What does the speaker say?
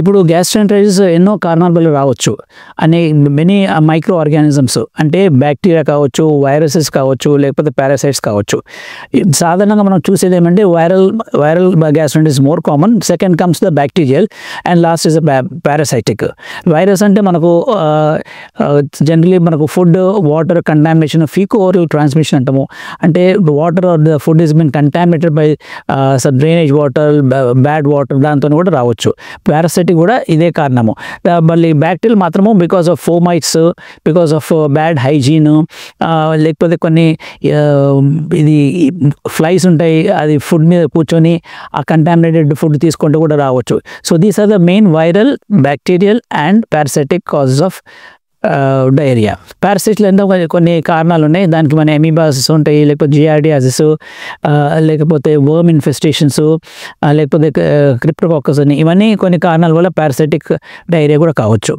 ఇప్పుడు గ్యాస్ట్రైటిస్ ఎన్నో కారణాల వల్ల రావచ్చు. మెనీ మైక్రో ఆర్గానిజమ్స్ అంటే బ్యాక్టీరియా కావచ్చు, వైరసెస్ కావచ్చు, లేకపోతే పారాసైట్స్ కావచ్చు. సాధారణంగా మనం చూసేది ఏమంటే viral gastritis more common. Second comes the bacterial and last is parasitic. Virus అంటే మనకు జనరలీ మనకు food water contamination, faeco oral transmission అంటాము. అంటే water or the food is been contaminated by drainage water, bad water, దాంతో కూడా రావచ్చు. Parasitic కూడా ఇదే కారణము. మళ్ళీ బ్యాక్టీరియల్ మాత్రము because of fomites, because of bad hygiene, లేకపోతే కొన్ని ఇది ఫ్లైస్ ఉంటాయి, అది ఫుడ్ మీద కూర్చొని ఆ కంటామినేటెడ్ ఫుడ్ తీసుకుంటూ కూడా రావచ్చు. So these are the main viral, bacterial and parasitic causes of diarrhoea. పారాసైట్స్లో ఎంతో కొన్ని కారణాలు ఉన్నాయి. దానికి మన ఎమీబాసిస్ ఉంటాయి, లేకపోతే జియార్డియాసిస్, లేకపోతే వర్మ్ ఇన్ఫెస్టేషన్స్, లేకపోతే క్రిప్టోకాకస్ అని, ఇవన్నీ కొన్ని కారణాల వల్ల పారాసైటిక్ డయేరియా కూడా కావచ్చు.